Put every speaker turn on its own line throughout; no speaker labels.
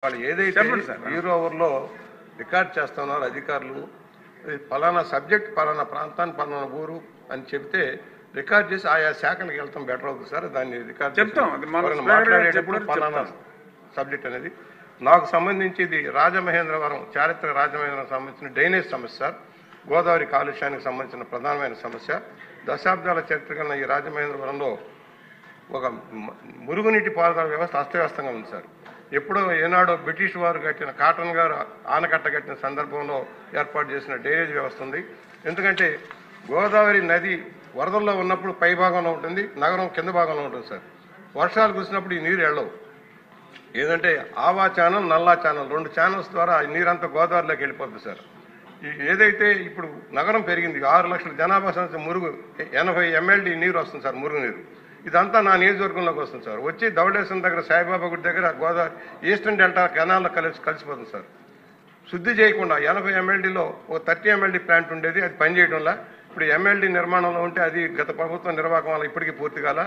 వాళ్ళు ఏదైతే జీరో అవర్లో రికార్డ్ చేస్తున్నారో అధికారులు పలానా సబ్జెక్ట్ పలానా ప్రాంతాన్ని పలానా ఊరు అని చెప్తే రికార్డ్ చేసి ఆయా శాఖలకు వెళ్తాం బెటర్ అవుతుంది సార్. దాన్ని రికార్డ్ మాట్లాడేటప్పుడు పలానా సబ్జెక్ట్ అనేది నాకు సంబంధించి ఇది రాజమహేంద్రవరం చారిత్రక రాజమహేంద్రవరం సంబంధించిన డ్రైనేజ్ సమస్య సార్. గోదావరి కాలుష్యానికి సంబంధించిన ప్రధానమైన సమస్య. దశాబ్దాల చరిత్ర కలిగిన ఈ రాజమహేంద్రవరంలో ఒక మురుగునీటి పారుదల వ్యవస్థ అస్తవ్యస్తంగా ఉంది సార్. ఎప్పుడో ఏనాడో బ్రిటిష్ వారు కట్టిన కాటన్ గారు ఆనకట్ట కట్టిన సందర్భంలో ఏర్పాటు చేసిన డ్రైనేజ్ వ్యవస్థ ఉంది. ఎందుకంటే గోదావరి నది వరదల్లో ఉన్నప్పుడు పై భాగంలో ఉంటుంది, నగరం కింద భాగంలో ఉంటుంది సార్. వర్షాలు కురిసినప్పుడు ఈ నీరు వెళ్ళవు. ఏదంటే ఆవా ఛానల్ నల్లా ఛానల్ 2 ఛానల్స్ ద్వారా ఈ నీరంతా గోదావరిలోకి వెళ్ళిపోతుంది సార్. ఏదైతే ఇప్పుడు నగరం పెరిగింది 6 లక్షల జనాభా సంవత్సరం మురుగు 80 MLD నీరు వస్తుంది సార్. మురుగు నీరు ఇదంతా నా నియోజకవర్గంలోకి వస్తుంది సార్. వచ్చి ధవళేశ్వరం దగ్గర సాయిబాబా గుడి దగ్గర గోదావరి ఈస్టర్న్ డెల్టా కెనాల్లో కలిసిపోతుంది సార్. శుద్ధి చేయకుండా 80 MLDలో ఒక 30 MLD ప్లాంట్ ఉండేది, అది పనిచేయడంలా. ఇప్పుడు MLD నిర్మాణంలో ఉంటే అది గత ప్రభుత్వం నిర్వాహకం వల్ల ఇప్పటికీ పూర్తి కాల.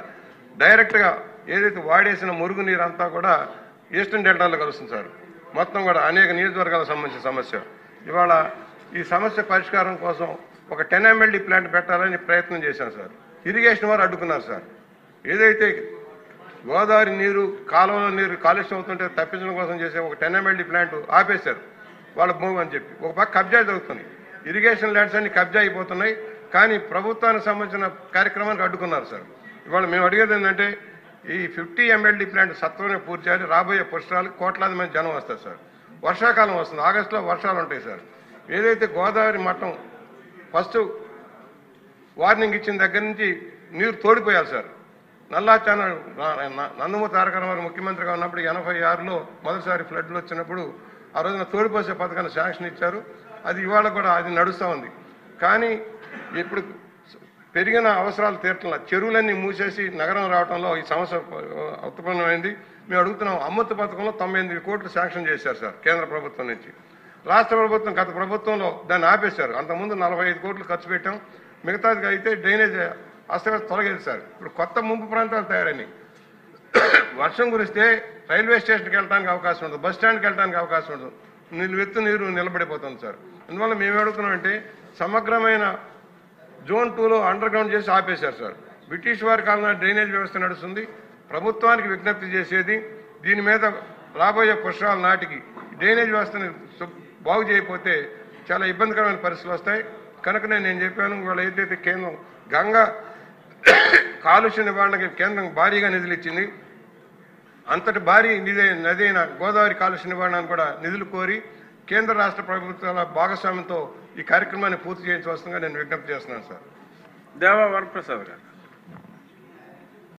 డైరెక్ట్గా ఏదైతే వాడేసిన మురుగు నీరు అంతా కూడా ఈస్టర్న్ డెల్టాలో కలుస్తుంది సార్. మొత్తం కూడా అనేక నియోజకవర్గాలకు సంబంధించిన సమస్య. ఇవాళ ఈ సమస్య పరిష్కారం కోసం ఒక 10 MLD ప్లాంట్ పెట్టాలని ప్రయత్నం చేశాను సార్. ఇరిగేషన్ వారు అడ్డుకున్నారు సార్. ఏదైతే గోదావరి నీరు కాలువలో నీరు కాలుష్యం అవుతుంటే తప్పించడం కోసం చేసే ఒక 10 MLD ప్లాంట్ ఆపేశారు వాళ్ళ భూమి అని చెప్పి. ఒక పక్క కబ్జా జరుగుతుంది, ఇరిగేషన్ ల్యాండ్స్ అన్ని కబ్జా అయిపోతున్నాయి. కానీ ప్రభుత్వానికి సంబంధించిన కార్యక్రమానికి అడ్డుకున్నారు సార్. ఇవాళ మేము అడిగేది ఏంటంటే ఈ 50 MLD ప్లాంట్ సత్వరమే పూర్తి చేయాలి. రాబోయే పుష్కరాలకు కోట్లాది మంది జనం వస్తారు సార్. వర్షాకాలం వస్తుంది, ఆగస్టులో వర్షాలు ఉంటాయి సార్. ఏదైతే గోదావరి మట్టం ఫస్ట్ వార్నింగ్ ఇచ్చిన దగ్గర నుంచి నీరు తోడిపోయాలి సార్. నల్లా ఛానల్ నందమూరి తారక రామారావు ముఖ్యమంత్రిగా ఉన్నప్పుడు 86లో మొదటిసారి ఫ్లడ్లు వచ్చినప్పుడు ఆ రోజున తోడిపోసే పథకాన్ని శాంక్షన్ ఇచ్చారు. అది ఇవాళ కూడా అది నడుస్తూ ఉంది. కానీ ఇప్పుడు పెరిగిన అవసరాలు తీర్చడంలో చెరువులన్నీ మూసేసి నగరం రావడంలో ఈ సమస్య ఉత్పన్నమైంది. మేము అడుగుతున్నాం, అమృత పథకంలో 98 కోట్లు శాంక్షన్ చేశారు సార్ కేంద్ర ప్రభుత్వం నుంచి. రాష్ట్ర ప్రభుత్వం గత ప్రభుత్వంలో దాన్ని ఆపేశారు. అంతకుముందు 45 కోట్లు ఖర్చు పెట్టాం. మిగతాది అయితే డ్రైనేజ్ అస్తవ్యస్త తొలగేది సార్. ఇప్పుడు కొత్త ముంపు ప్రాంతాలు తయారని వర్షం కురిస్తే రైల్వే స్టేషన్కి వెళ్ళడానికి అవకాశం ఉండదు, బస్ స్టాండ్కి వెళ్ళడానికి అవకాశం ఉండదు. నీరు నిలబడిపోతుంది సార్. అందువల్ల మేము అడుగుతున్నామంటే సమగ్రమైన జోన్ 2లో అండర్ గ్రౌండ్ చేసి ఆపేశారు సార్. బ్రిటిష్ వారి కాలంలో డ్రైనేజ్ వ్యవస్థ నడుస్తుంది. ప్రభుత్వానికి విజ్ఞప్తి చేసేది దీని మీద రాబోయే పుష్కరాల నాటికి డ్రైనేజ్ వ్యవస్థని బాగు చేయకపోతే చాలా ఇబ్బందికరమైన పరిస్థితులు వస్తాయి. కనుకనే నేను చెప్పాను, ఇవాళ ఏదైతే కేంద్రం గంగా కాలుష్య నివారణకి కేంద్రం భారీగా నిధులు ఇచ్చింది, అంతటి భారీ నది అయిన గోదావరి కాలుష్య నివారణకు కూడా నిధులు కోరి కేంద్ర రాష్ట్ర ప్రభుత్వాల భాగస్వామ్యంతో ఈ కార్యక్రమాన్ని పూర్తి చేయించవలసిందిగా నేను విజ్ఞప్తి చేస్తున్నాను సార్.
దేవా వరప్రసాద్ గారు.